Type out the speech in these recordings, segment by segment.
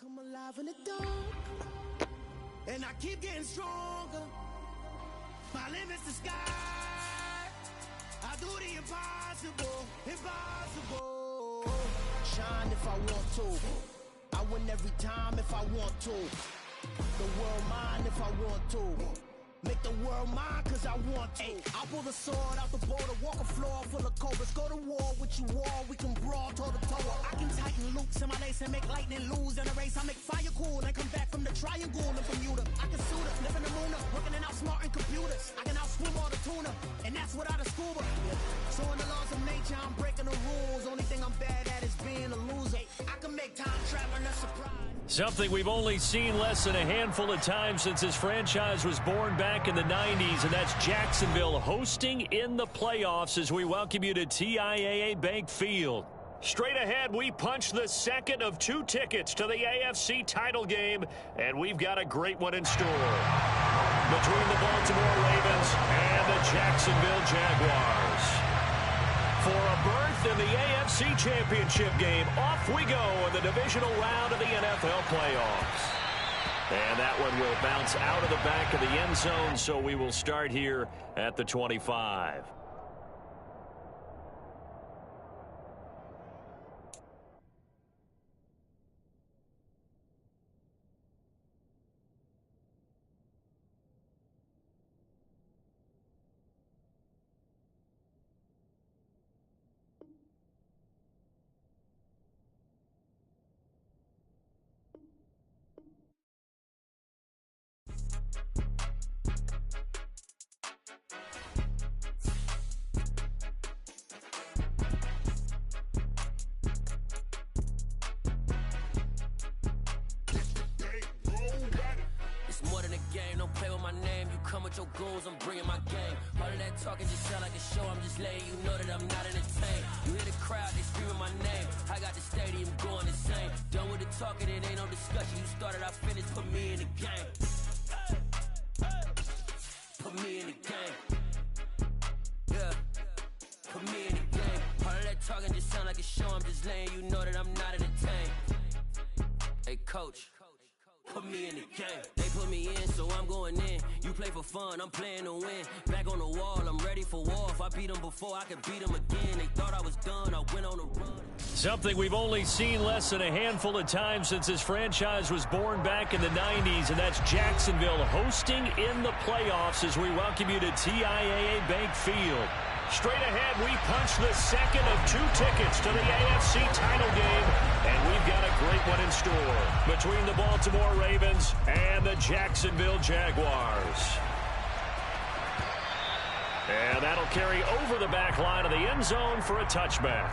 come alive in the dark, and I keep getting stronger. My limit's the sky. I do the impossible, impossible. Shine if I want to. I win every time if I want to. The world mine if I want to. Make the world mine cause I want to. I pull the sword out the border, walk a floor full of cobras. Go to war with you all, we can brawl toe to toe. I can tighten loops in my lace and make lightning lose in a race. I make fire cool and come back from the triangle in Bermuda. I can suit up, live in the moon up, working and outsmarting computers. I can outswim all the tuna, and that's without a scuba. So in the laws of nature, I'm breaking the rules. Only thing I'm bad at is being a loser. I can make time traveling a surprise. Something we've only seen less than a handful of times since his franchise was born back in the 90s, and that's Jacksonville hosting in the playoffs as we welcome you to TIAA Bank Field. Straight ahead, we punch the second of two tickets to the AFC title game, and we've got a great one in store. Between the Baltimore Ravens and the Jacksonville Jaguars. For a berth in the AFC Championship game, off we go in the divisional round of the NFL playoffs. And that one will bounce out of the back of the end zone, so we will start here at the 25. Your goals, I'm bringing my game. All of that talking just sound like a show. I'm just letting you know that I'm not entertained. You hear the crowd, they screaming my name. I got the stadium going insane. Done with the talking, it ain't no discussion. You started, I finished. Put me in the game. Put me in the game. Yeah. Put me in the game. All of that talking just sound like a show. I'm just letting you know that I'm not entertained. Hey, coach. Put me in the game. They put me in, so I'm going in. You play for fun, I'm playing to win. Back on the wall, I'm ready for war. If I beat them before, I could beat them again. They thought I was done, I went on a run. Something we've only seen less than a handful of times since his franchise was born back in the 90s, and that's Jacksonville hosting in the playoffs as we welcome you to TIAA Bank Field. Straight ahead, we punch the second of two tickets to the AFC title game, and we've got a great one in store between the Baltimore Ravens and the Jacksonville Jaguars. And that'll carry over the back line of the end zone for a touchback.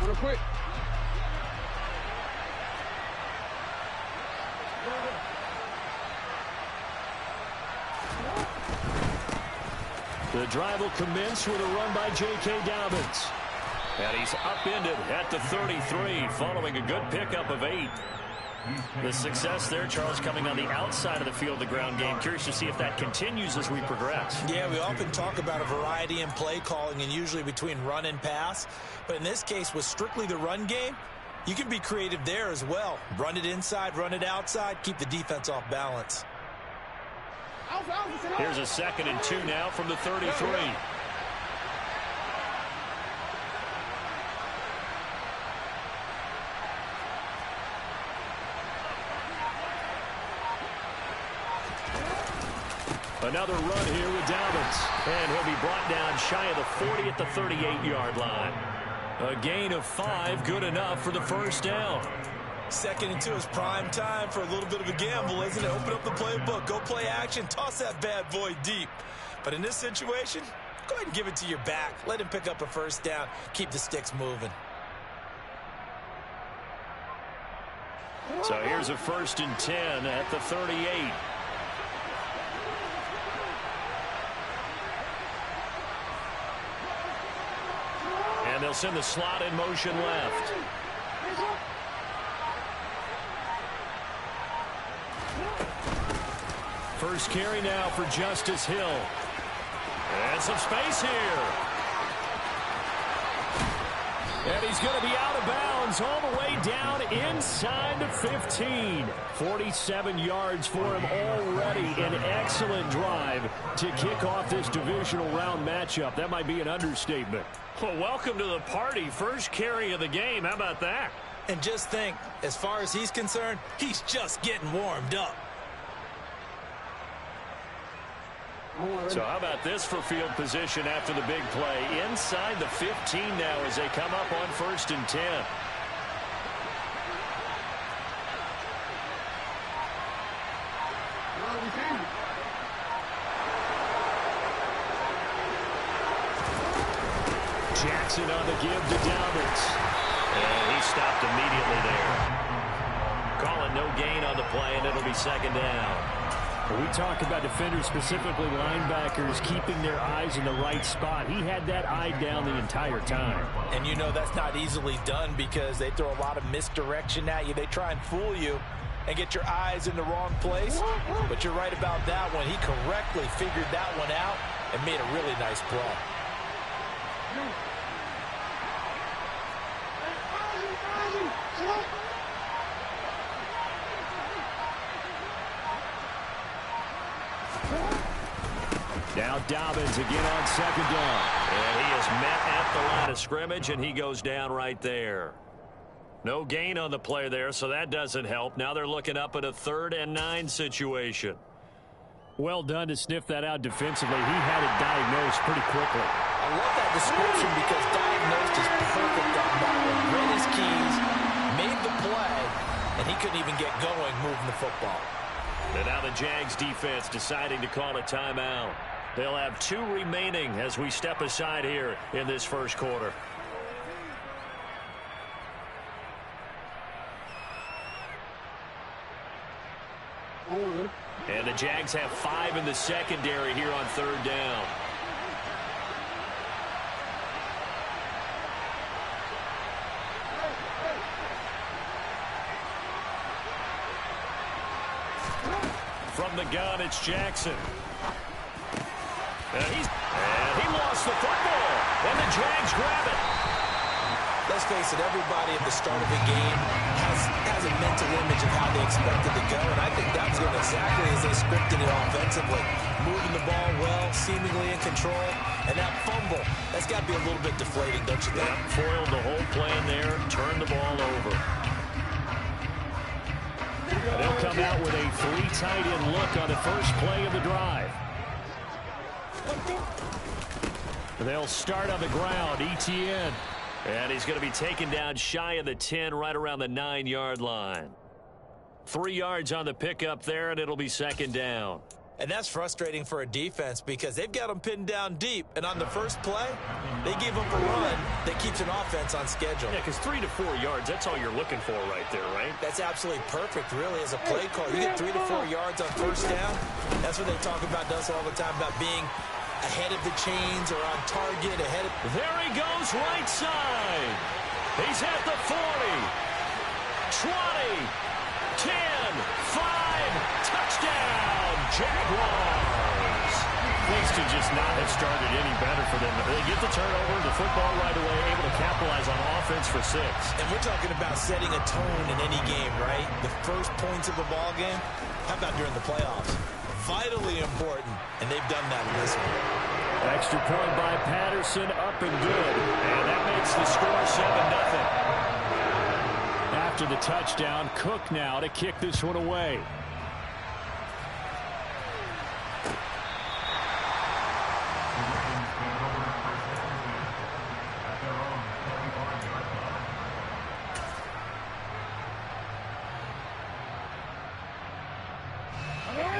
Real quick. The drive will commence with a run by J.K. Dobbins. And he's upended at the 33 following a good pickup of 8. The success there, Charles, coming on the outside of the field, the ground game. Curious to see if that continues as we progress. Yeah, we often talk about a variety in play calling and usually between run and pass. But in this case, with strictly the run game, you can be creative there as well. Run it inside, run it outside, keep the defense off balance. Here's a 2nd and 2 now from the 33. Another run here with Dobbins. And he'll be brought down shy of the 40 at the 38-yard line. A gain of 5, good enough for the first down. 2nd and 2 is prime time for a little bit of a gamble, isn't it? Open up the playbook, go play action, toss that bad boy deep. But in this situation, go ahead and give it to your back. Let him pick up a first down. Keep the sticks moving. So here's a 1st and 10 at the 38. And they'll send the slot in motion left. First carry now for Justice Hill. And some space here. And he's going to be out of bounds all the way down inside the 15. 47 yards for him already. An excellent drive to kick off this divisional round matchup. That might be an understatement. Well, welcome to the party. First carry of the game. How about that? And just think, as far as he's concerned, he's just getting warmed up. So how about this for field position after the big play? Inside the 15 now as they come up on 1st and 10. Jackson on the give to Dobbins. And he stopped immediately there. Calling no gain on the play, and it'll be 2nd down. We talk about defenders, specifically linebackers, keeping their eyes in the right spot. He had that eye down the entire time. And you know that's not easily done because they throw a lot of misdirection at you. They try and fool you and get your eyes in the wrong place. But you're right about that one. He correctly figured that one out and made a really nice play. Now Dobbins again on 2nd down. And he is met at the line of scrimmage, and he goes down right there. No gain on the play there, so that doesn't help. Now they're looking up at a 3rd and 9 situation. Well done to sniff that out defensively. He had it diagnosed pretty quickly. I love that description because diagnosed is perfect on that one. Read his keys, made the play, and he couldn't even get going moving the football. And now the Jags defense deciding to call a timeout. They'll have 2 remaining as we step aside here in this first quarter. And the Jags have 5 in the secondary here on 3rd down. From the gun, it's Jackson. And he lost the football. And the Jags grab it. Let's face it, everybody at the start of the game has a mental image of how they expected to go, and I think that was going exactly as they scripted it offensively. Moving the ball well, seemingly in control, and that fumble, that's got to be a little bit deflating, don't you think? Yeah, foiled the whole plan there, turned the ball over. They'll come out with a 3 tight end look on the first play of the drive. They'll start on the ground, ETN. And he's going to be taken down shy of the 10, right around the 9-yard line. 3 yards on the pickup there, and it'll be 2nd down. And that's frustrating for a defense because they've got them pinned down deep. And on the first play, they give up a run that keeps an offense on schedule. Yeah, because 3 to 4 yards, that's all you're looking for right there, right? That's absolutely perfect, really, as a play call. You get 3 to 4 yards on 1st down. That's what they talk about, does all the time, about being ahead of the chains or on target, ahead of... There he goes, right side. He's at the 40, 20, 10, 5, touchdown, Jaguars. Things could just not have started any better for them. They get the turnover, the football right away, able to capitalize on offense for 6. And we're talking about setting a tone in any game, right? The first points of the ball game. How about during the playoffs? Vitally important, and they've done that in this one. Extra point by Patterson, up and good. And that makes the score 7-0. After the touchdown, Cook now to kick this one away.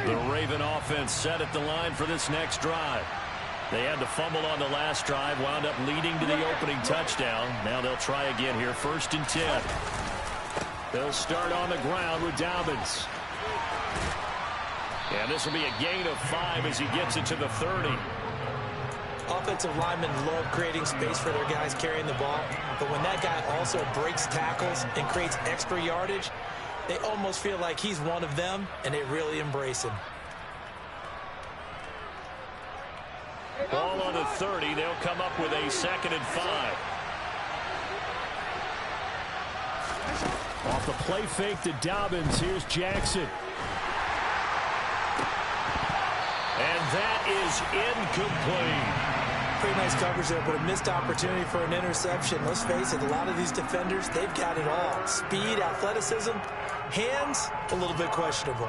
The Raven offense set at the line for this next drive. They had the fumble on the last drive, wound up leading to the opening touchdown. Now they'll try again here, 1st and 10. They'll start on the ground with Dobbins. And this will be a gain of 5 as he gets it to the 30. Offensive linemen love creating space for their guys carrying the ball, but when that guy also breaks tackles and creates extra yardage, they almost feel like he's one of them, and they really embrace him. Ball on the 30. They'll come up with a 2nd and 5. Off the play fake to Dobbins. Here's Jackson. And that is incomplete. Pretty nice coverage there, but a missed opportunity for an interception. Let's face it, a lot of these defenders, they've got it all. Speed, athleticism, hands, a little bit questionable.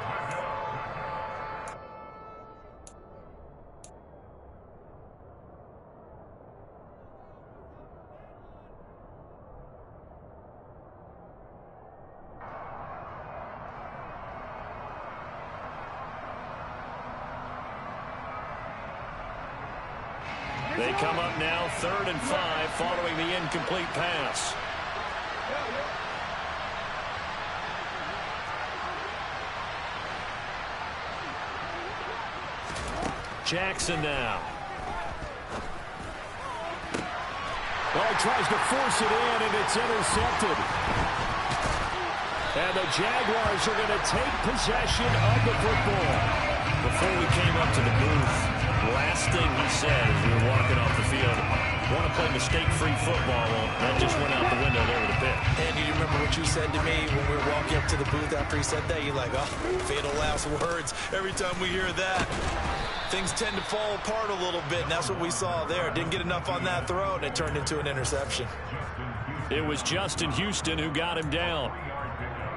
They come up now 3rd and 5 following the incomplete pass. Jackson now. Well, he tries to force it in, and it's intercepted. And the Jaguars are going to take possession of the football. Before we came up to the booth, last thing he said as we were walking off the field, want to play mistake-free football. Well, that just went out the window there with a pick. And you remember what you said to me when we were walking up to the booth after he said that? You're like, oh, fatal last words. Every time we hear that, things tend to fall apart a little bit, and that's what we saw there. Didn't get enough on that throw, and it turned into an interception. It was Justin Houston who got him down.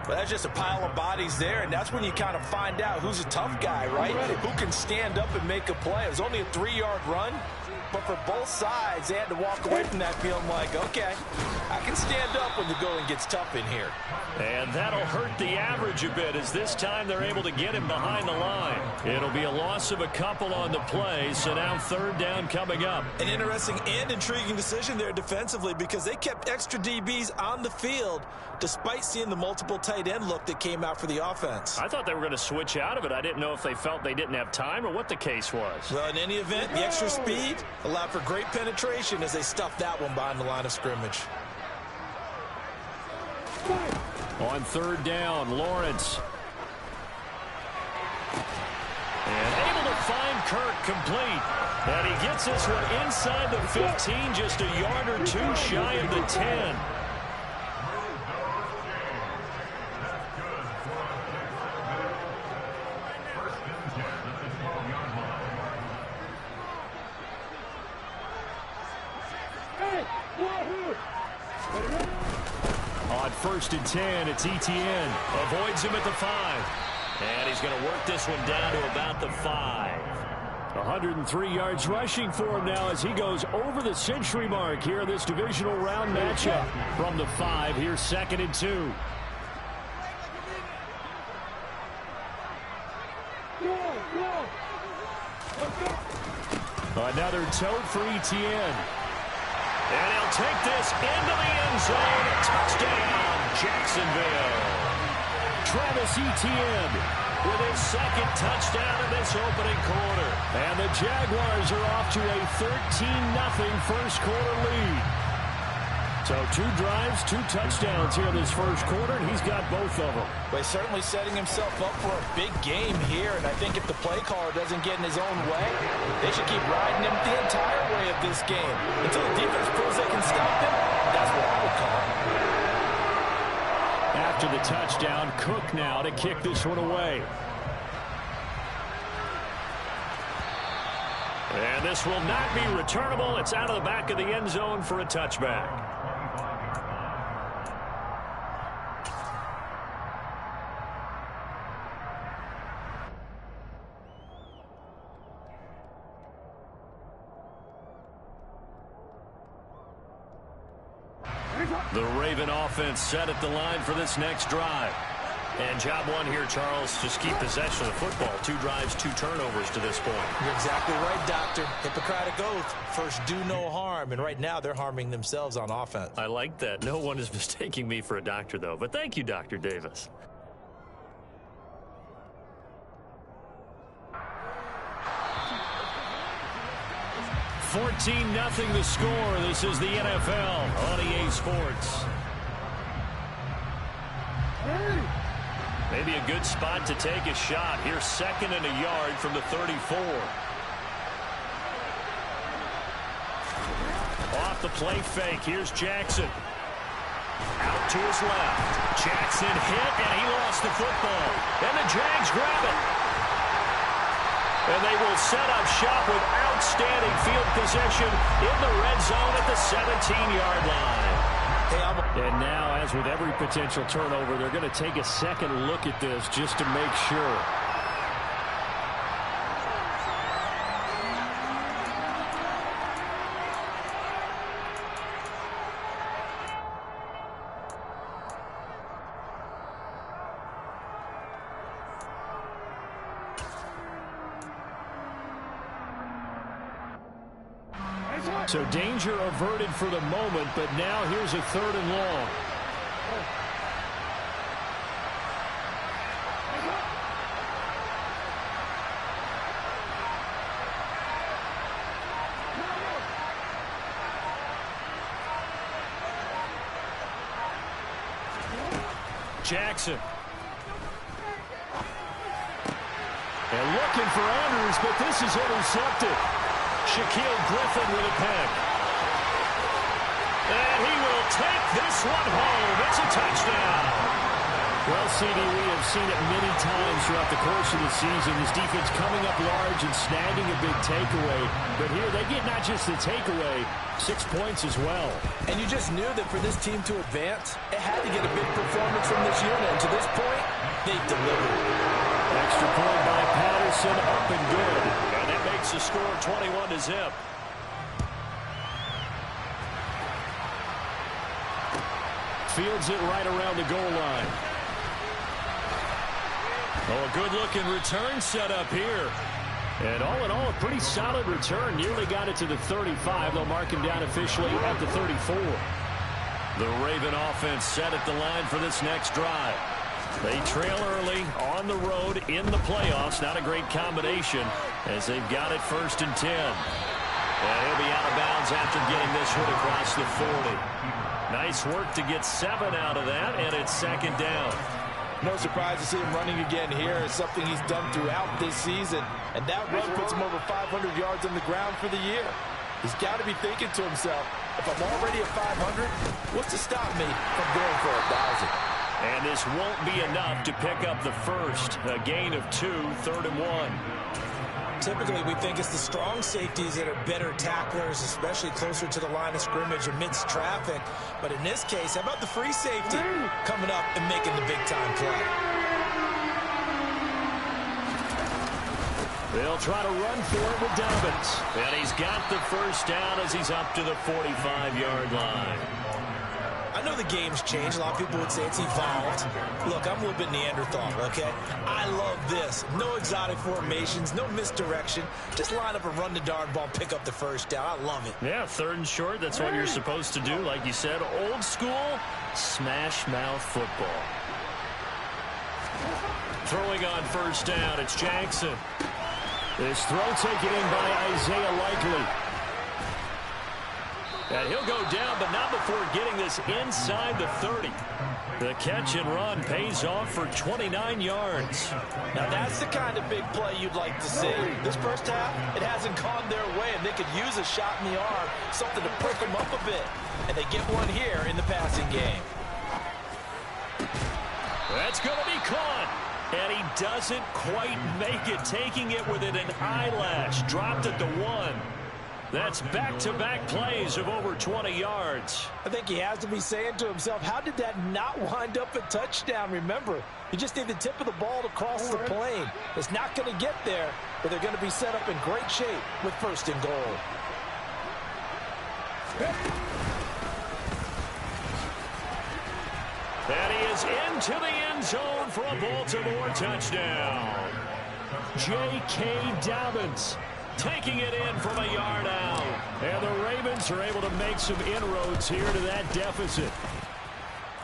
But that's just a pile of bodies there, and that's when you kind of find out who's a tough guy, right? Who can stand up and make a play. It was only a 3-yard run, but for both sides, they had to walk away from that feeling like, okay, I can stand up when the going gets tough in here. And that'll hurt the average a bit as this time they're able to get him behind the line. It'll be a loss of a couple on the play, so now 3rd down coming up. An interesting and intriguing decision there defensively because they kept extra DBs on the field despite seeing the multiple tight end look that came out for the offense. I thought they were going to switch out of it. I didn't know if they felt they didn't have time or what the case was. Well, in any event, the extra speed allowed for great penetration as they stuffed that one behind the line of scrimmage. On 3rd down, Lawrence. And able to find Kirk complete. And he gets this one inside the 15, just a yard or two shy of the 10. On 1st and 10, it's Etienne. Avoids him at the 5. And he's going to work this one down to about the 5. 103 yards rushing for him now as he goes over the century mark here in this divisional round matchup. From the 5, here's 2nd and 2. Another tote for Etienne. And he'll take this into the end zone. Touchdown, Jacksonville. Travis Etienne with his 2nd touchdown of this opening quarter. And the Jaguars are off to a 13-0 first quarter lead. So 2 drives, 2 touchdowns here in this first quarter, and he's got both of them. Well, he's certainly setting himself up for a big game here, and I think if the play caller doesn't get in his own way, they should keep riding him the entire way of this game. Until the defense proves they can stop him, that's what I would call it. After the touchdown, Cook now to kick this one away. And this will not be returnable. It's out of the back of the end zone for a touchback. The Raven offense set at the line for this next drive. And job one here, Charles, just keep possession of the football. 2 drives, 2 turnovers to this point. You're exactly right, Doctor. Hippocratic oath. First, do no harm. And right now, they're harming themselves on offense. I like that. No one is mistaking me for a doctor, though. But thank you, Dr. Davis. 14-0 the score. This is the NFL on EA Sports. Maybe a good spot to take a shot. Here's 2nd and a yard from the 34. Off the play fake. Here's Jackson. Out to his left. Jackson hit, and he lost the football. And the Jags grab it. And they will set up shop with outstanding field possession in the red zone at the 17-yard line. And now, as with every potential turnover, they're going to take a second look at this just to make sure. So danger averted for the moment, but now here's a 3rd and long. Jackson. And looking for Andrews, but this is intercepted. Shaquille Griffin with a pick. And he will take this one home. It's a touchdown. Well, CD, we have seen it many times throughout the course of the season. This defense coming up large and snagging a big takeaway. But here they get not just the takeaway, 6 points as well. And you just knew that for this team to advance, it had to get a big performance from this unit. And to this point, they delivered. Extra point by Patterson, up and good. And it makes the score 21-0. Fields it right around the goal line. Oh, a good-looking return set up here. And all in all, a pretty solid return. Nearly got it to the 35. They'll mark him down officially at the 34. The Raven offense set at the line for this next drive. They trail early on the road in the playoffs. Not a great combination as they've got it 1st and 10. And he'll be out of bounds after getting this one across the 40. Nice work to get 7 out of that, and it's 2nd down. No surprise to see him running again here. It's something he's done throughout this season. And that run puts him over 500 yards on the ground for the year. He's got to be thinking to himself, if I'm already at 500, what's to stop me from going for 1,000? And this won't be enough to pick up the first. A gain of 2, 3rd and 1. Typically, we think it's the strong safeties that are better tacklers, especially closer to the line of scrimmage amidst traffic. But in this case, how about the free safety coming up and making the big-time play? They'll try to run for it with Dobbins. And he's got the first down as he's up to the 45-yard line. I know the game's changed. A lot of people would say it's evolved. Look, I'm a little bit Neanderthal, okay? I love this. No exotic formations, no misdirection. Just line up and run the darn ball, pick up the first down. I love it. Yeah, 3rd and short. That's what you're supposed to do. Like you said, old school, smash mouth football. Throwing on 1st down, it's Jackson. This throw taken in by Isaiah Likely. And he'll go down, but not before getting this inside the 30. The catch and run pays off for 29 yards. Now that's the kind of big play you'd like to see. This first half, it hasn't gone their way, and they could use a shot in the arm, something to perk them up a bit. And they get one here in the passing game. That's going to be caught. And he doesn't quite make it, taking it within an eyelash. Dropped at the 1. That's back-to-back plays of over 20 yards. I think he has to be saying to himself, how did that not wind up a touchdown? Remember, you just need the tip of the ball to cross the plane. It's not going to get there, but they're going to be set up in great shape with 1st and goal. And he is into the end zone for a Baltimore touchdown. J.K. Dobbins taking it in from a yard out. And the Ravens are able to make some inroads here to that deficit.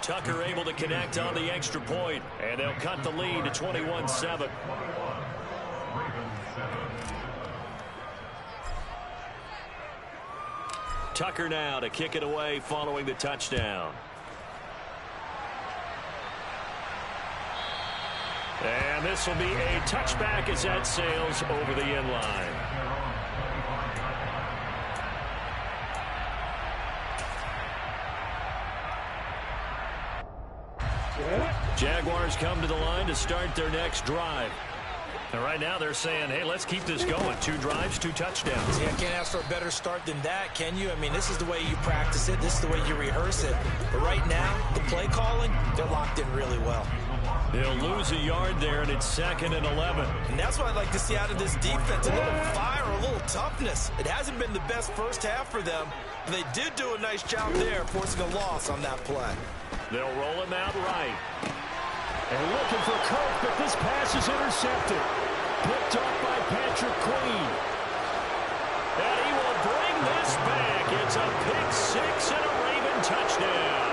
Tucker able to connect on the extra point, and they'll cut the lead to 21-7. Tucker now to kick it away following the touchdown. And this will be a touchback as that sails over the end line. Jaguars come to the line to start their next drive. And right now they're saying, hey, let's keep this going. 2 drives, 2 touchdowns. Yeah, can't ask for a better start than that, can you? I mean, this is the way you practice it. This is the way you rehearse it. But right now, the play calling, they're locked in really well. They'll lose a yard there, and it's 2nd and 11. And that's what I'd like to see out of this defense, a little fire, a little toughness. It hasn't been the best first half for them, but they did do a nice job there, forcing a loss on that play. They'll roll him out right. And looking for Kirk, but this pass is intercepted. Picked up by Patrick Queen. And he will bring this back. It's a pick 6 and a Raven touchdown.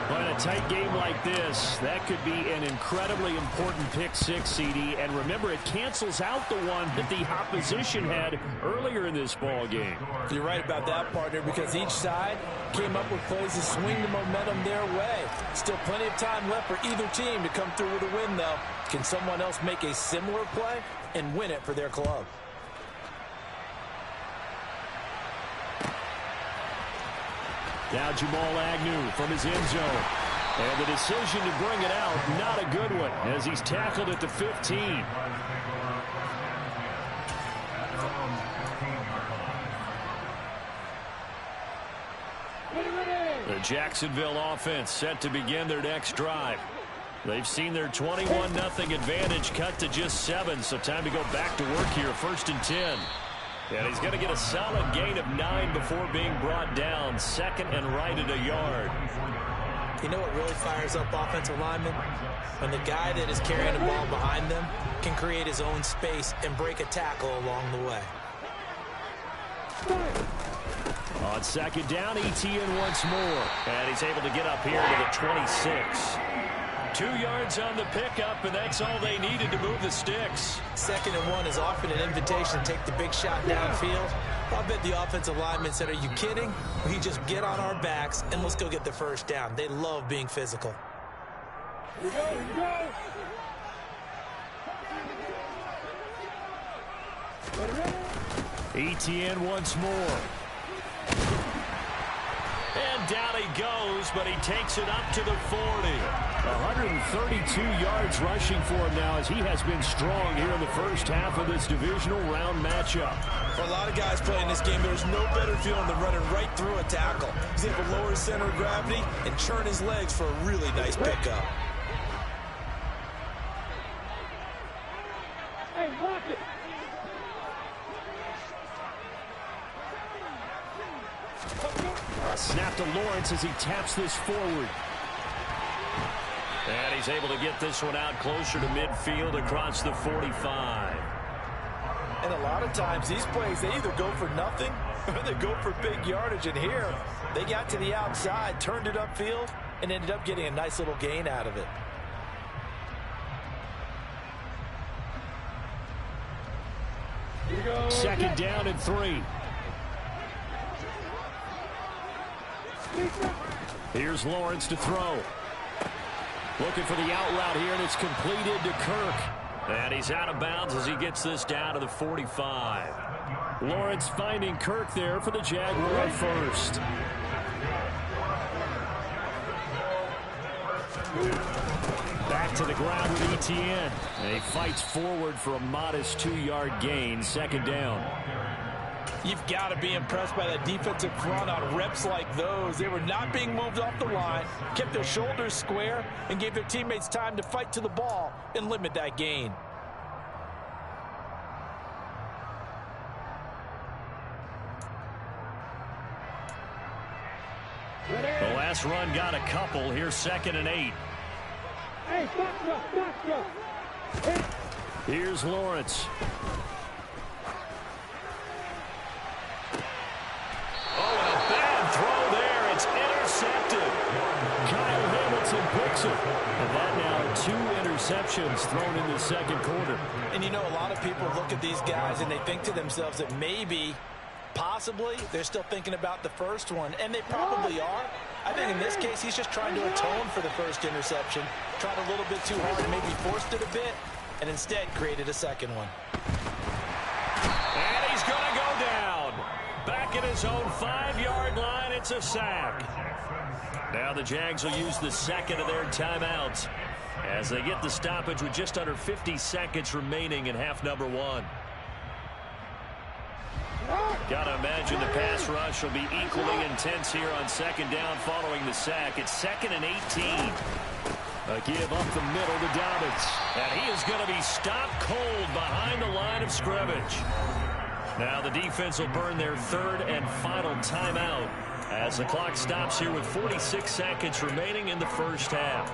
But in a tight game like this, that could be an incredibly important pick 6, CD. And remember, it cancels out the one that the opposition had earlier in this ball game. You're right about that, partner, because each side came up with plays to swing the momentum their way. Still plenty of time left for either team to come through with a win, though. Can someone else make a similar play and win it for their club? Now Jamal Agnew from his end zone. And the decision to bring it out, not a good one, as he's tackled at the 15. The Jacksonville offense set to begin their next drive. They've seen their 21-0 advantage cut to just 7, so time to go back to work here, 1st and 10. And he's going to get a solid gain of 9 before being brought down, 2nd and right at a yard. You know what really fires up offensive linemen? When the guy that is carrying the ball behind them can create his own space and break a tackle along the way. On 2nd down, Etienne once more. And he's able to get up here to the 26. 2 yards on the pickup, and that's all they needed to move the sticks. 2nd and 1 is often an invitation to take the big shot downfield. I bet the offensive lineman said, are you kidding? We just get on our backs and let's go get the first down. They love being physical. Here we go. Etienne once more. And down he goes, but he takes it up to the 40. 132 yards rushing for him now, as he has been strong here in the first half of this divisional round matchup. For a lot of guys playing this game, there's no better feeling than running right through a tackle. He's able to lower his center of gravity and churn his legs for a really nice pickup. Hey, block it. Snap to Lawrence as he taps this forward. And he's able to get this one out closer to midfield across the 45. And a lot of times these plays, they either go for nothing or they go for big yardage. And here, they got to the outside, turned it upfield, and ended up getting a nice little gain out of it. Here we go. 2nd down and 3. Here's Lawrence to throw. Looking for the out route here, and it's completed to Kirk. And he's out of bounds as he gets this down to the 45. Lawrence finding Kirk there for the Jaguar first. Back to the ground with Etienne. And he fights forward for a modest 2-yard gain, 2nd down. You've got to be impressed by that defensive front on reps like those. They were not being moved off the line, kept their shoulders square, and gave their teammates time to fight to the ball and limit that gain. The last run got a couple. Here's 2nd and 8. Hey, stop. Here's Lawrence. Oh, and a bad throw there. It's intercepted. Kyle Hamilton picks it. And that now 2 interceptions thrown in the 2nd quarter. And you know, a lot of people look at these guys and they think to themselves that maybe Possibly. They're still thinking about the first one, and they probably are. I think in this case, he's just trying to atone for the first interception, tried a little bit too hard, maybe forced it a bit, and instead created a second one. And he's going to go down. Back at his own 5-yard line, it's a sack. Now the Jags will use the second of their timeouts as they get the stoppage with just under 50 seconds remaining in half number 1. Gotta imagine the pass rush will be equally intense here on second down following the sack. It's 2nd and 18. A give up the middle to Dobbins. And he is going to be stopped cold behind the line of scrimmage. Now the defense will burn their 3rd and final timeout as the clock stops here with 46 seconds remaining in the first half.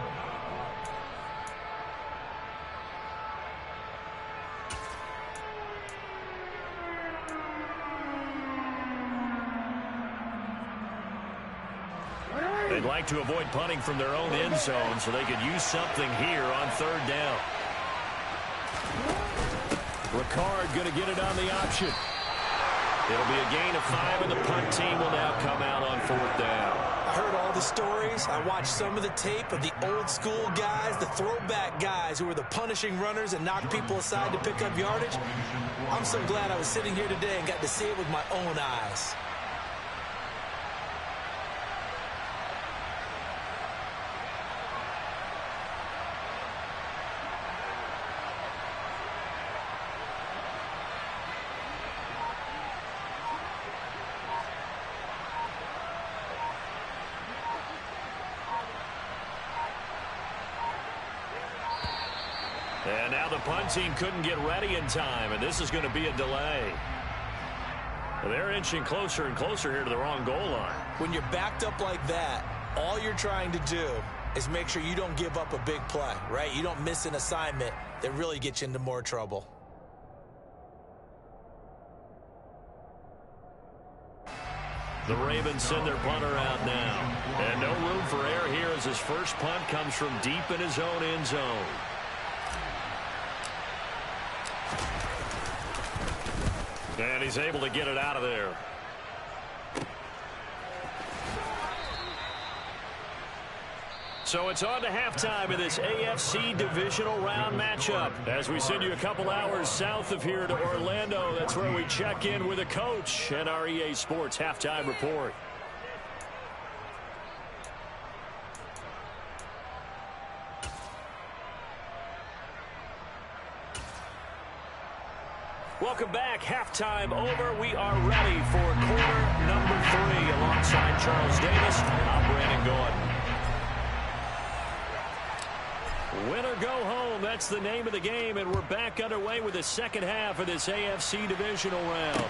They'd like to avoid punting from their own end zone so they could use something here on 3rd down. Ricard going to get it on the option. It'll be a gain of 5, and the punt team will now come out on 4th down. I heard all the stories. I watched some of the tape of the old school guys, the throwback guys who were the punishing runners and knocked people aside to pick up yardage. I'm so glad I was sitting here today and got to see it with my own eyes. And now the punt team couldn't get ready in time, and this is going to be a delay. They're inching closer and closer here to the wrong goal line. When you're backed up like that, all you're trying to do is make sure you don't give up a big play, right? You don't miss an assignment that really gets you into more trouble. The Ravens send their punter out now. And no room for error here as his first punt comes from deep in his own end zone. And he's able to get it out of there. So it's on to halftime in this AFC divisional round matchup. As we send you a couple hours south of here to Orlando, that's where we check in with a coach and our EA Sports halftime report. Welcome back. Halftime over. We are ready for quarter number 3 alongside Charles Davis. I'm Brandon Gordon. Win or go home. That's the name of the game, and we're back underway with the second half of this AFC divisional round.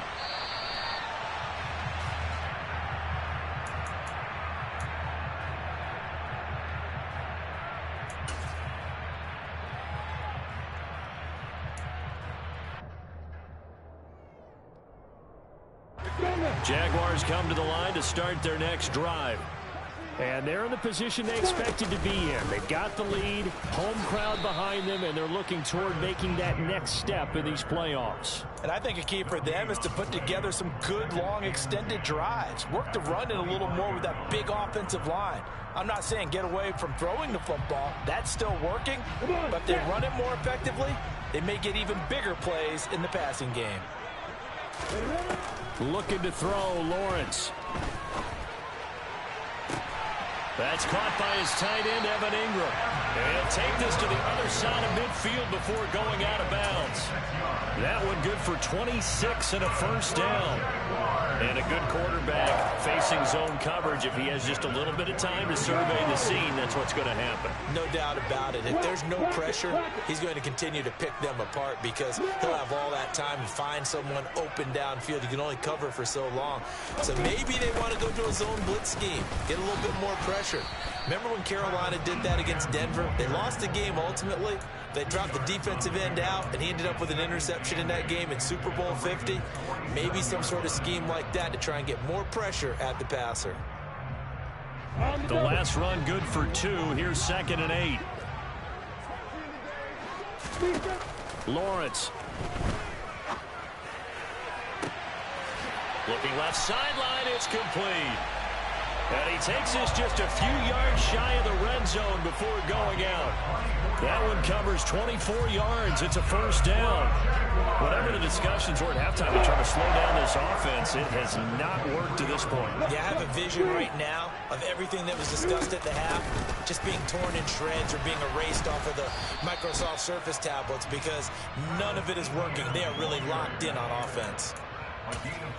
Jaguars come to the line to start their next drive. And they're in the position they expected to be in. They've got the lead, home crowd behind them, and they're looking toward making that next step in these playoffs. And I think a key for them is to put together some good, long, extended drives. Work the run in a little more with that big offensive line. I'm not saying get away from throwing the football. That's still working. But if they run it more effectively, they may get even bigger plays in the passing game. Looking to throw, Lawrence. That's caught by his tight end, Evan Ingram. And he'll take this to the other side of midfield before going out of bounds. That one good for 26 and a first down. And a good quarterback facing zone coverage. If he has just a little bit of time to survey the scene, that's what's going to happen. No doubt about it. If there's no pressure, he's going to continue to pick them apart because he'll have all that time to find someone open downfield. You can only cover for so long. So maybe they want to go to a zone blitz scheme, get a little bit more pressure. Remember when Carolina did that against Denver? They lost the game ultimately. They dropped the defensive end out, and he ended up with an interception in that game in Super Bowl 50. Maybe some sort of scheme like that to try and get more pressure at the passer. The last run good for 2. Here's 2nd and 8. Lawrence. Looking left sideline, it's complete. And he takes this just a few yards shy of the red zone before going out. That one covers 24 yards. It's a first down. Whatever the discussions were at halftime to try to slow down this offense, it has not worked to this point. Yeah, I have a vision right now of everything that was discussed at the half just being torn in shreds or being erased off of the Microsoft Surface tablets because none of it is working. They are really locked in on offense.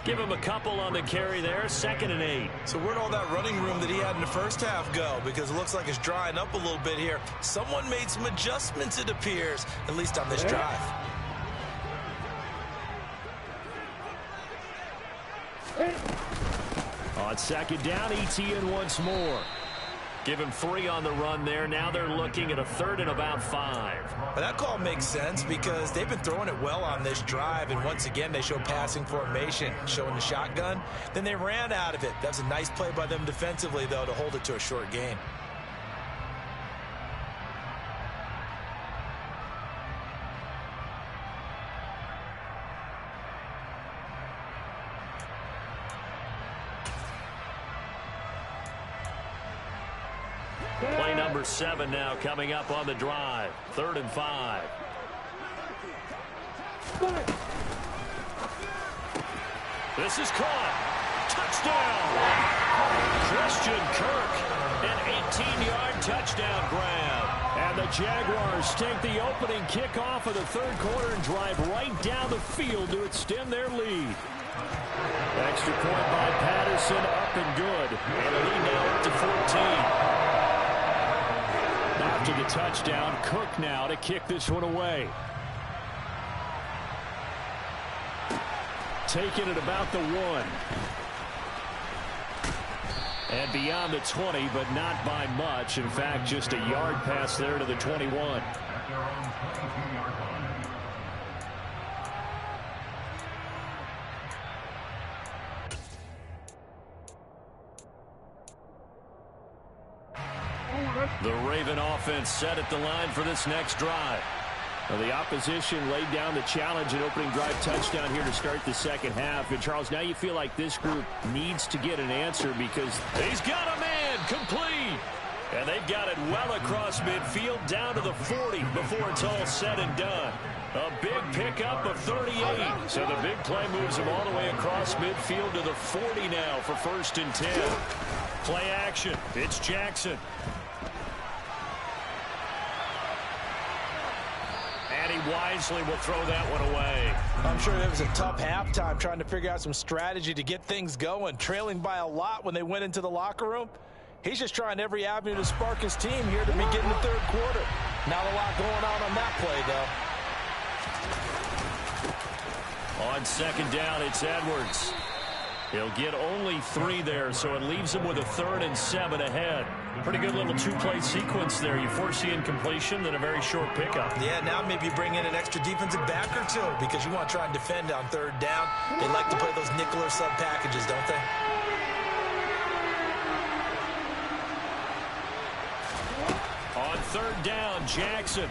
Give him a couple on the carry there, 2nd and 8. So where'd all that running room that he had in the first half go? Because it looks like it's drying up a little bit here. Someone made some adjustments, it appears, at least on this drive. On 2nd down, ETN once more. Give him 3 on the run there. Now they're looking at a 3rd and about 5. Well, that call makes sense because they've been throwing it well on this drive, and once again they show passing formation, showing the shotgun. Then they ran out of it. That was a nice play by them defensively, though, to hold it to a short gain. Play number 7 now coming up on the drive. 3rd and 5. This is caught. Touchdown. Christian Kirk. An 18-yard touchdown grab. And the Jaguars take the opening kickoff of the 3rd quarter and drive right down the field to extend their lead. Extra point by Patterson, up and good. And the lead now up to 14. After the touchdown, Cook now to kick this one away. Taking it about the 1. And beyond the 20, but not by much. In fact, just a yard pass there to the 21. The Raven offense set at the line for this next drive. Well, the opposition laid down the challenge and opening drive touchdown here to start the 2nd half. And, Charles, now you feel like this group needs to get an answer because he's got a man complete. And they've got it well across midfield down to the 40 before it's all said and done. A big pickup of 38. So the big play moves him all the way across midfield to the 40 now for 1st and 10. Play action. It's Jackson. And he wisely will throw that one away. I'm sure it was a tough halftime trying to figure out some strategy to get things going, trailing by a lot when they went into the locker room. He's just trying every avenue to spark his team here to begin the 3rd quarter. Not a lot going on that play, though. On 2nd down, it's Edwards. He'll get only 3 there, so it leaves him with a 3rd and 7 ahead. Pretty good little 2-play sequence there. You force the incompletion, then a very short pickup. Yeah, now maybe you bring in an extra defensive back or 2 because you want to try and defend on 3rd down. They like to play those nickel or sub packages, don't they? On 3rd down, Jackson.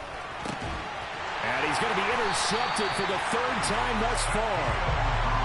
And he's going to be intercepted for the 3rd time thus far.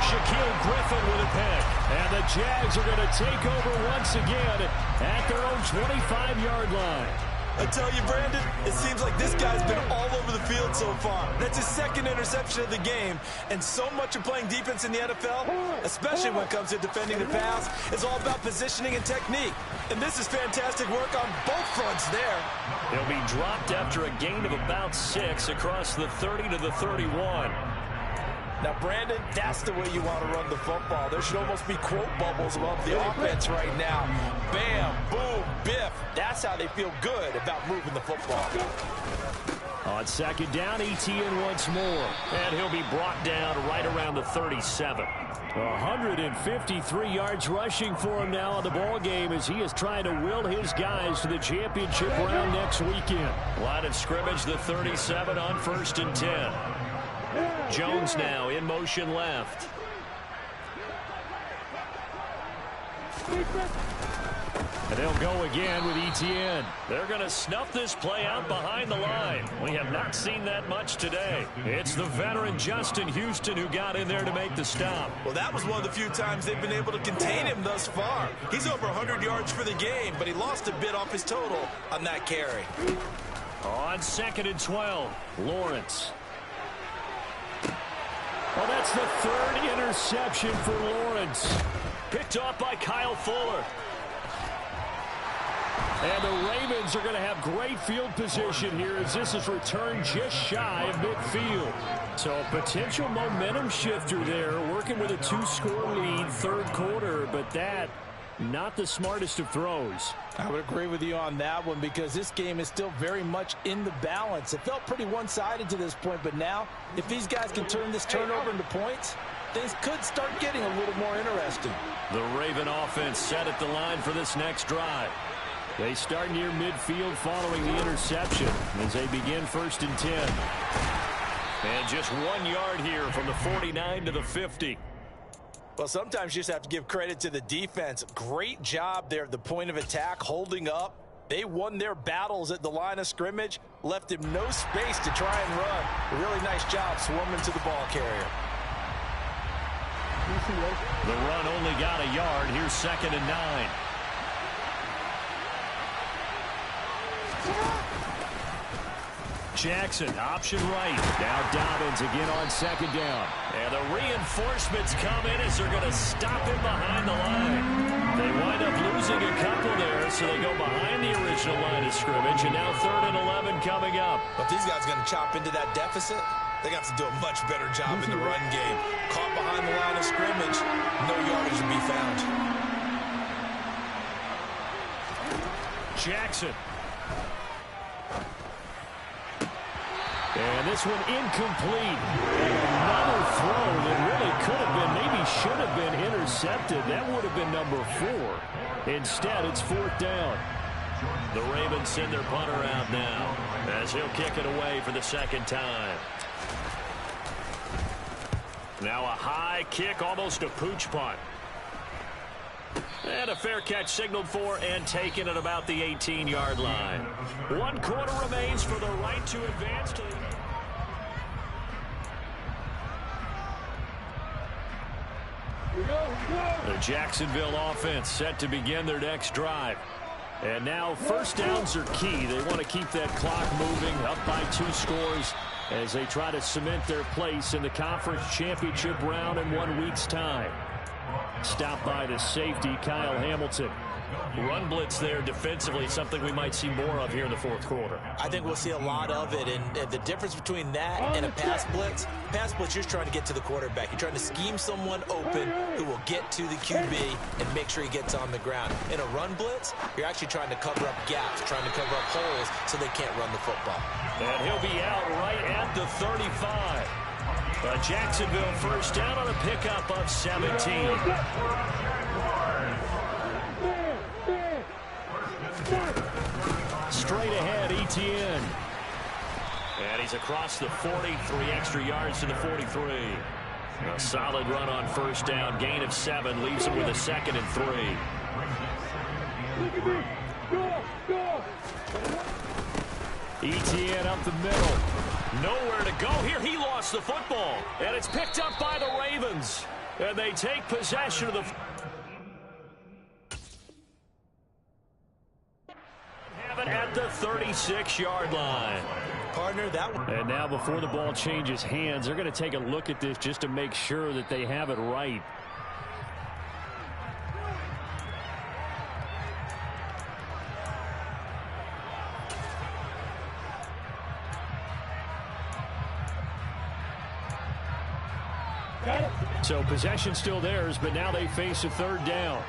Shaquille Griffin with a pick. And the Jags are going to take over once again at their own 25-yard line. I tell you, Brandon, it seems like this guy's been all over the field so far. That's his 2nd interception of the game. And so much of playing defense in the NFL, especially when it comes to defending the pass, is all about positioning and technique. And this is fantastic work on both fronts there. He'll be dropped after a gain of about 6 across the 30 to the 31. Now, Brandon, that's the way you want to run the football. There should almost be quote bubbles above the offense right now. Bam, boom, biff. That's how they feel good about moving the football. On 2nd down, ETN once more. And he'll be brought down right around the 37. 153 yards rushing for him now in the ball game as he is trying to will his guys to the championship round next weekend. Line of scrimmage, the 37 on 1st and 10. Jones now in motion left. And they'll go again with Etienne. They're going to snuff this play out behind the line. We have not seen that much today. It's the veteran Justin Houston who got in there to make the stop. Well, that was one of the few times they've been able to contain him thus far. He's over 100 yards for the game, but he lost a bit off his total on that carry. On 2nd and 12, Lawrence. Well, that's the 3rd interception for Lawrence. Picked off by Kyle Fuller. And the Ravens are going to have great field position here as this is returned just shy of midfield. So a potential momentum shifter there, working with a 2-score lead, 3rd quarter, but that not the smartest of throws. I would agree with you on that one because this game is still very much in the balance. It felt pretty one-sided to this point, but now if these guys can turn this turnover into points, things could start getting a little more interesting. The Raven offense set at the line for this next drive. They start near midfield following the interception as they begin 1st and 10. And just 1 yard here from the 49 to the 50. Well, sometimes you just have to give credit to the defense. Great job there at the point of attack, holding up. They won their battles at the line of scrimmage, left him no space to try and run. A really nice job swarming to the ball carrier. The run only got a yard. Here's 2nd and 9. Jackson, option right. Now Dobbins again on 2nd down. And the reinforcements come in as they're going to stop him behind the line. They wind up losing a couple there, so they go behind the original line of scrimmage, and now 3rd and 11 coming up. But these guys are going to chop into that deficit. They're going to have to do a much better job in the run game. Caught behind the line of scrimmage, no yardage to be found. Jackson. And this one incomplete. Another throw that really could have been, maybe should have been intercepted. That would have been number 4. Instead, it's 4th down. The Ravens send their punter out now as he'll kick it away for the 2nd time. Now a high kick, almost a pooch punt. And a fair catch signaled for and taken at about the 18-yard line. 1 quarter remains for the right to advance to the Jacksonville offense set to begin their next drive. And now 1st downs are key. They want to keep that clock moving, up by 2 scores as they try to cement their place in the conference championship round in 1 week's time. Stopped by the safety, Kyle Hamilton. Run blitz there defensively, something we might see more of here in the 4th quarter. I think we'll see a lot of it, and the difference between that and a pass blitz, you're just trying to get to the quarterback. You're trying to scheme someone open who will get to the QB and make sure he gets on the ground. In a run blitz, you're actually trying to cover up gaps, trying to cover up holes so they can't run the football. And he'll be out right at the 35. But Jacksonville 1st down on a pickup of 17. Straight ahead, Etienne. And he's across the 40, 3 extra yards to the 43. A solid run on 1st down, gain of 7, leaves him with a 2nd and 3. Etienne up the middle. Nowhere to go here. He lost the football. And it's picked up by the Ravens. And they take possession of the... Have it at the 36-yard line. Partner, that one. And now before the ball changes hands, they're going to take a look at this just to make sure that they have it right. So possession still theirs, but now they face a 3rd down.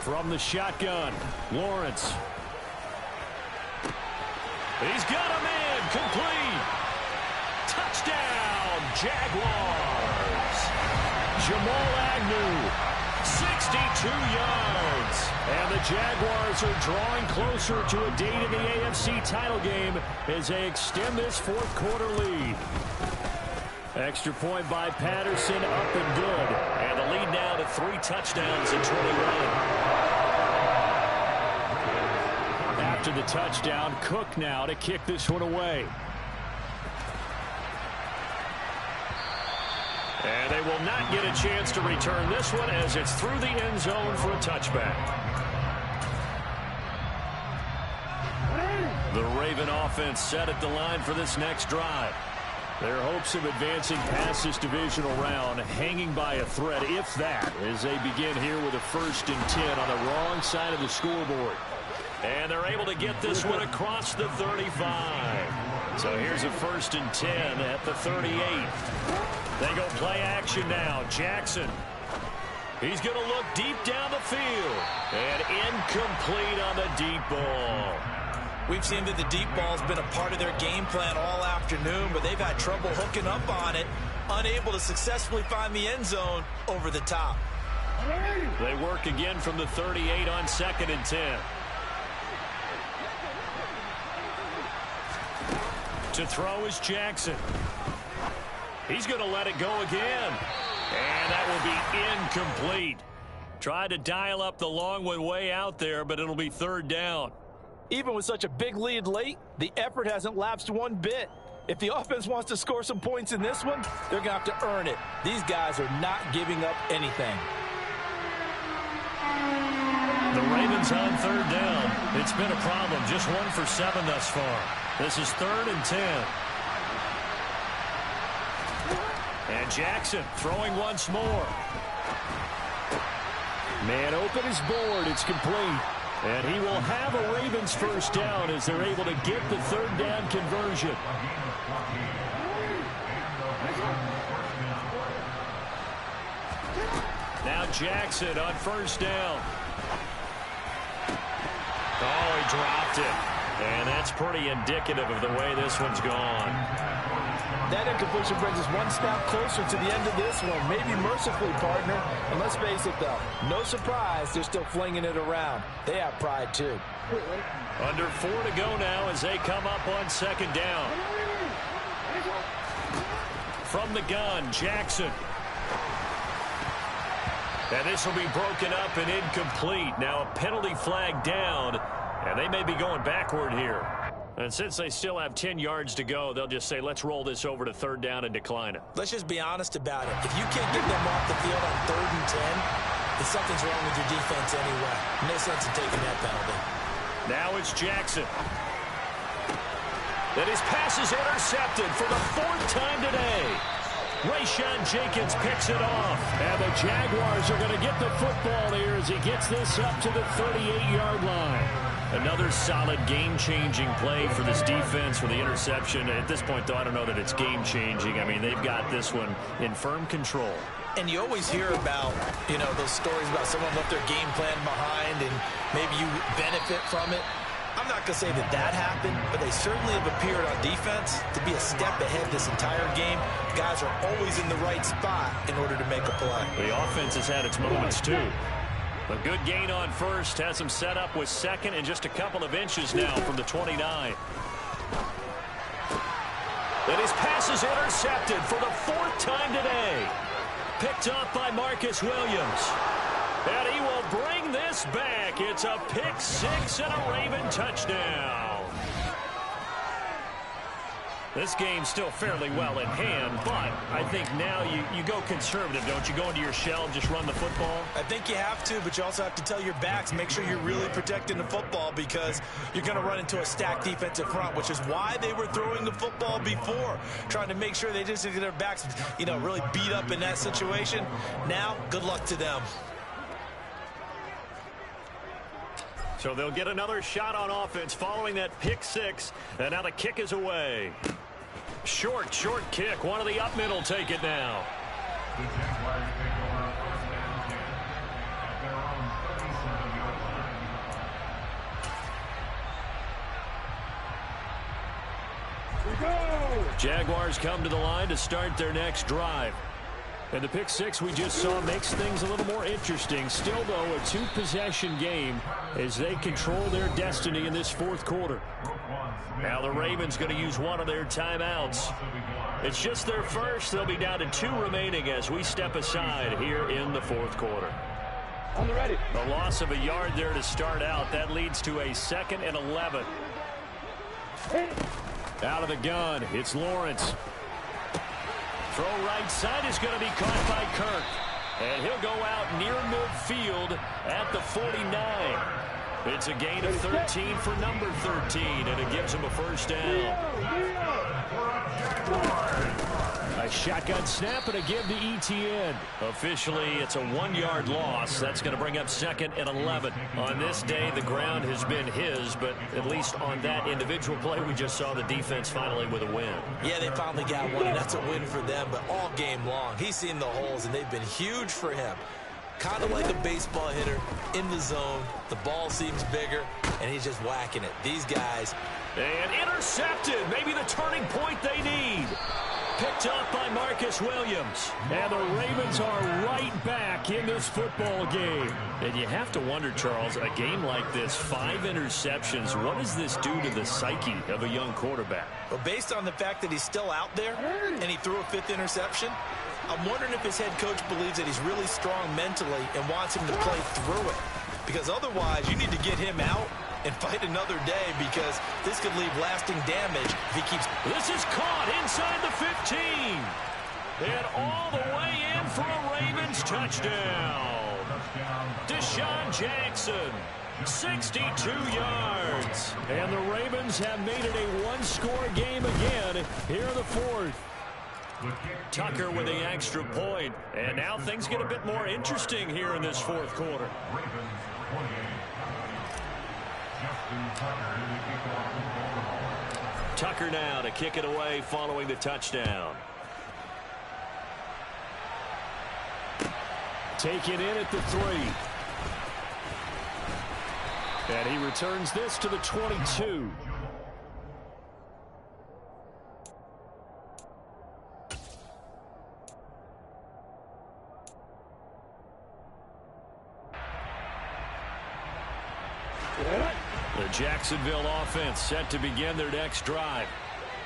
From the shotgun, Lawrence. He's got him in. Complete. Touchdown, Jaguars. Jamal Agnew. 62 yards. And the Jaguars are drawing closer to a date in the AFC title game as they extend this 4th quarter lead. Extra point by Patterson, up and good. And the lead now to 3 touchdowns in 21. After the touchdown, Cook now to kick this one away. And they will not get a chance to return this one as it's through the end zone for a touchback. The Raven offense set at the line for this next drive. Their hopes of advancing past this divisional round hanging by a thread, if that, as they begin here with a 1st and 10 on the wrong side of the scoreboard. And they're able to get this one across the 35. So here's a 1st and 10 at the 38. They go play action now. Jackson. He's going to look deep down the field. And incomplete on the deep ball. We've seen that the deep ball's been a part of their game plan all afternoon, but they've had trouble hooking up on it, unable to successfully find the end zone over the top. They work again from the 38 on 2nd and 10. To throw is Jackson. He's going to let it go again. And that will be incomplete. Tried to dial up the long one way out there, but it'll be 3rd down. Even with such a big lead late, the effort hasn't lapsed one bit. If the offense wants to score some points in this one, they're going to have to earn it. These guys are not giving up anything. The Ravens on 3rd down. It's been a problem. Just 1 for 7 thus far. This is 3rd and 10. And Jackson throwing once more. Man open is board. It's complete. And he will have a Ravens 1st down as they're able to get the 3rd down conversion. Now Jackson on 1st down. Oh, he dropped it. And that's pretty indicative of the way this one's gone. That incompletion brings us one step closer to the end of this one. Maybe mercifully, partner. And let's face it, though, no surprise they're still flinging it around. They have pride, too. Under 4 to go now as they come up on 2nd down. From the gun, Jackson. And this will be broken up and incomplete. Now a penalty flag down, and they may be going backward here. And since they still have 10 yards to go, they'll just say, let's roll this over to 3rd down and decline it. Let's just be honest about it. If you can't get them off the field on 3rd and 10, then something's wrong with your defense anyway. No sense in taking that penalty. Now it's Jackson. And his pass is intercepted for the 4th time today. Rayshawn Jenkins picks it off. And the Jaguars are going to get the football here as he gets this up to the 38-yard line. Another solid game-changing play for this defense for the interception. At this point, though, I don't know that it's game-changing. I mean, they've got this one in firm control. And you always hear about, you know, those stories about someone left their game plan behind and maybe you benefit from it. I'm not going to say that that happened, but they certainly have appeared on defense to be a step ahead this entire game. Guys are always in the right spot in order to make a play. The offense has had its moments, too. A good gain on 1st, has him set up with 2nd and just a couple of inches now from the 29. And his pass is intercepted for the 4th time today. Picked up by Marcus Williams. And he will bring this back. It's a pick 6 and a Raven touchdown. This game's still fairly well in hand, but I think now you go conservative, don't you? Go into your shell and just run the football? I think you have to, but you also have to tell your backs, make sure you're really protecting the football because you're going to run into a stacked defensive front, which is why they were throwing the football before, trying to make sure they just get their backs, you know, really beat up in that situation. Now, good luck to them. So they'll get another shot on offense following that pick 6, and now the kick is away. Short kick. One of the up middle take it now. Jaguars come to the line to start their next drive. And the pick 6 we just saw makes things a little more interesting. Still, though, a 2-possession game as they control their destiny in this 4th quarter. Now the Ravens going to use one of their timeouts. It's just their first. They'll be down to 2 remaining as we step aside here in the fourth quarter. On the ready. A loss of a yard there to start out. That leads to a 2nd and 11. Out of the gun, it's Lawrence. Throw right side is going to be caught by Kirk. And he'll go out near midfield at the 49. It's a gain of 13 for number 13, and it gives him a first down. A shotgun snap and a give to Etienne. Officially, it's a 1-yard loss. That's going to bring up 2nd and 11. On this day, the ground has been his, but at least on that individual play, we just saw the defense finally with a win. Yeah, they finally got one, and that's a win for them, but all game long, he's seen the holes, and they've been huge for him. Kind of like a baseball hitter in the zone. The ball seems bigger, and he's just whacking it. These guys. And intercepted. Maybe the turning point they need. Picked up by Marcus Williams. And the Ravens are right back in this football game. And you have to wonder, Charles, a game like this, 5 interceptions, what does this do to the psyche of a young quarterback? Well, based on the fact that he's still out there and he threw a 5th interception, I'm wondering if his head coach believes that he's really strong mentally and wants him to play through it. Because otherwise, you need to get him out and fight another day, because this could leave lasting damage if he keeps. This is caught inside the 15. And all the way in for a Ravens touchdown. Deshaun Jackson, 62 yards. And the Ravens have made it a 1-score game again here in the fourth. Tucker with the extra point. And now things get a bit more interesting here in this fourth quarter. Tucker now to kick it away following the touchdown. Taken in at the 3. And he returns this to the 22. The Jacksonville offense set to begin their next drive.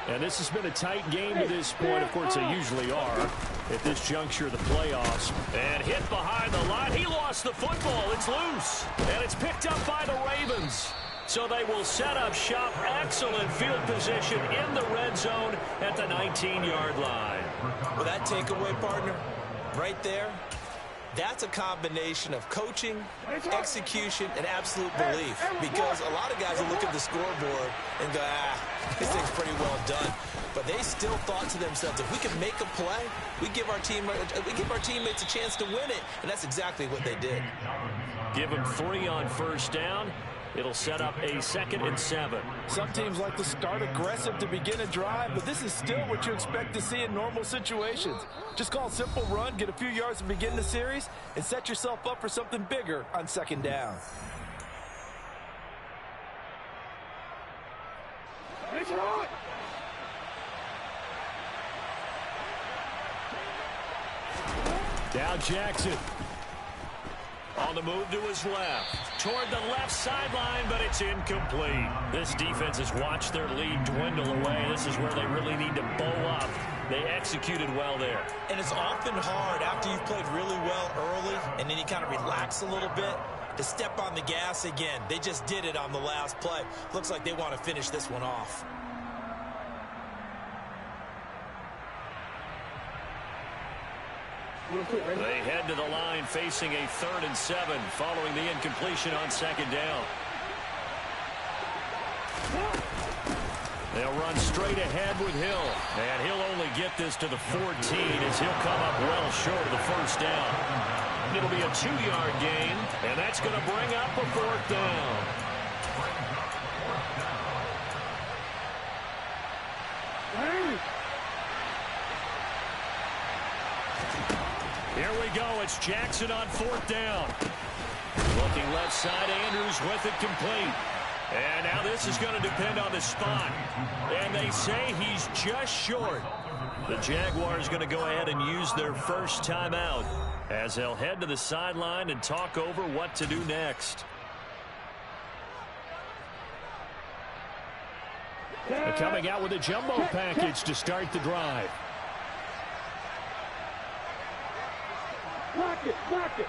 And this has been a tight game to this point. Of course, they usually are at this juncture of the playoffs. And hit behind the line. He lost the football. It's loose. And it's picked up by the Ravens. So they will set up shop. Excellent field position in the red zone at the 19-yard line. Well, that takeaway, partner, right there, that's a combination of coaching, execution, and absolute belief. Because a lot of guys will look at the scoreboard and go, this thing's pretty well done. But they still thought to themselves, if we can make a play, we give our teammates a chance to win it. And that's exactly what they did. Give them 3 on first down. It'll set up a 2nd and 7. Some teams like to start aggressive to begin a drive, but this is still what you expect to see in normal situations. Just call a simple run, get a few yards to begin the series, and set yourself up for something bigger on 2nd down. Now Jackson. On the move to his left. Toward the left sideline, but it's incomplete. This defense has watched their lead dwindle away. This is where they really need to bow up. They executed well there. And it's often hard after you've played really well early and then you kind of relax a little bit to step on the gas again. They just did it on the last play. Looks like they want to finish this one off. They head to the line facing a 3rd and 7 following the incompletion on 2nd down. They'll run straight ahead with Hill. And he'll only get this to the 14 as he'll come up well short of the first down. It'll be a 2-yard gain, and that's going to bring up a 4th down. Here we go. It's Jackson on 4th down. Looking left side, Andrews with it complete. And now this is going to depend on the spot. And they say he's just short. The Jaguars going to go ahead and use their first timeout as they'll head to the sideline and talk over what to do next. And coming out with a jumbo package to start the drive. Block it, block it.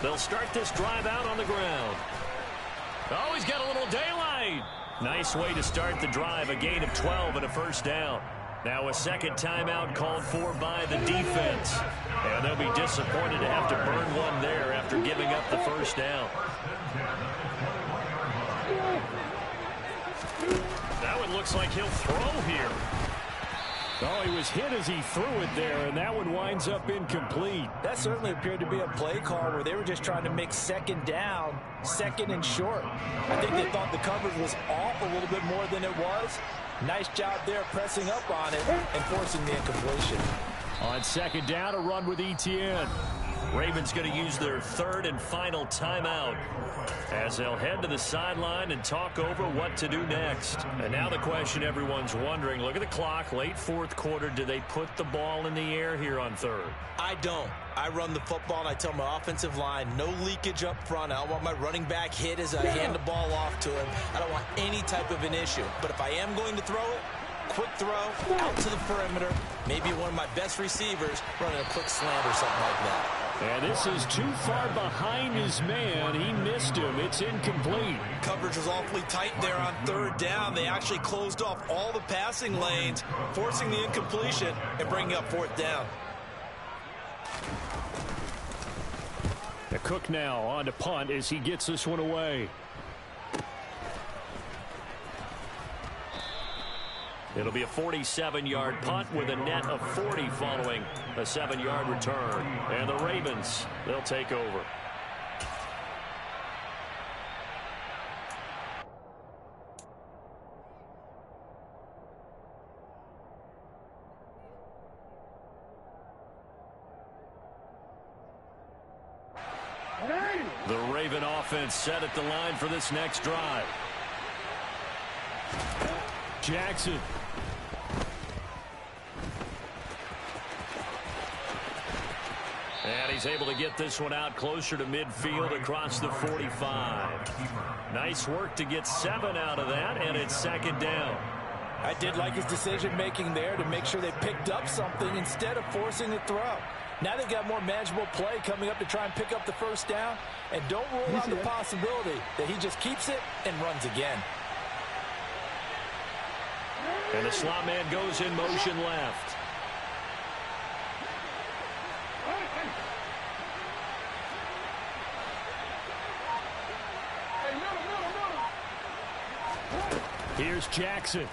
They'll start this drive out on the ground. Oh, he's got a little daylight. Nice way to start the drive, a gain of 12 and a first down. Now a second timeout called for by the defense. And they'll be disappointed to have to burn one there after giving up the first down. That one looks like he'll throw here. Oh, he was hit as he threw it there, and that one winds up incomplete. That certainly appeared to be a play call where they were just trying to make second down, second and short. I think they thought the coverage was off a little bit more than it was. Nice job there pressing up on it and forcing the incompletion. On second down, a run with Etienne. Ravens going to use their third and final timeout as they'll head to the sideline and talk over what to do next. And now the question everyone's wondering, look at the clock, late fourth quarter, do they put the ball in the air here on third? I don't. I run the football and I tell my offensive line, no leakage up front. I don't want my running back hit as I hand the ball off to him. I don't want any type of an issue. But if I am going to throw it, quick throw, out to the perimeter, maybe one of my best receivers running a quick slant or something like that. And this is too far behind his man. He missed him. It's incomplete. Coverage was awfully tight there on third down. They actually closed off all the passing lanes, forcing the incompletion and bringing up fourth down. The Cook now on to punt as he gets this one away. It'll be a 47-yard punt with a net of 40 following a 7-yard return. And the Ravens, they'll take over. The Raven offense set at the line for this next drive. Jackson. And he's able to get this one out closer to midfield across the 45. Nice work to get 7 out of that, and it's second down. I did like his decision-making there to make sure they picked up something instead of forcing the throw. Now they've got more manageable play coming up to try and pick up the first down, and don't rule out the possibility that he just keeps it and runs again. And the slot man goes in motion left. Here's Jackson.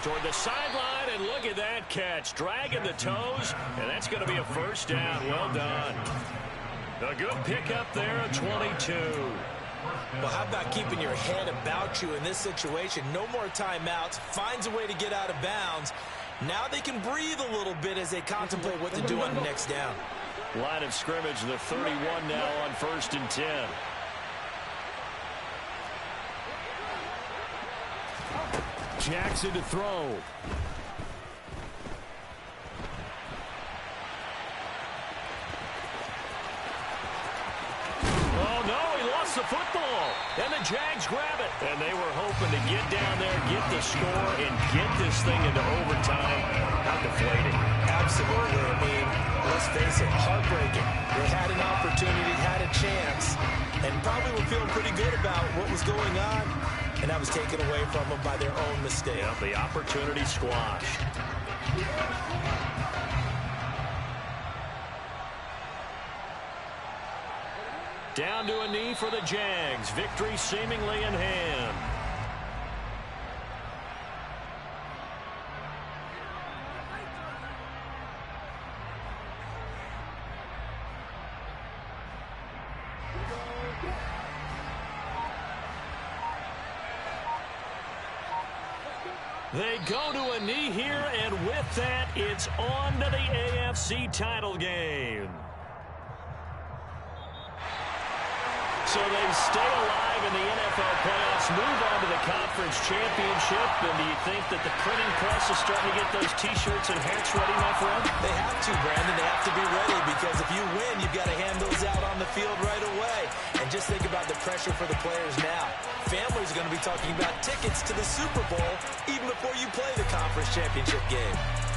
Toward the sideline, and look at that catch. Dragging the toes, and that's going to be a first down. Well done. A good pickup there at 22. Well, how about keeping your head about you in this situation? No more timeouts. Finds a way to get out of bounds. Now they can breathe a little bit as they contemplate what to do on the next down. Line of scrimmage, the 31 now on 1st and 10. Jackson to throw. Oh, no, he lost the football. And the Jags grab it. And they were hoping to get down there, get the score, and get this thing into overtime. Not deflating. Absolutely. I mean, let's face it, heartbreaking. They had an opportunity, had a chance, and probably were feeling pretty good about what was going on. And that was taken away from them by their own mistake. Yep, the opportunity squashed. Down to a knee for the Jags. Victory seemingly in hand. They go to a knee here, and with that, it's on to the AFC title game. So they stay alive in the NFL playoffs, move on to the conference championship. And do you think that the printing press is starting to get those T-shirts and hats ready, my friend? They have to, Brandon. They have to be ready because if you win, you've got to hand those out on the field right away. And just think about the pressure for the players now. Families are going to be talking about tickets to the Super Bowl even before you play the conference championship game.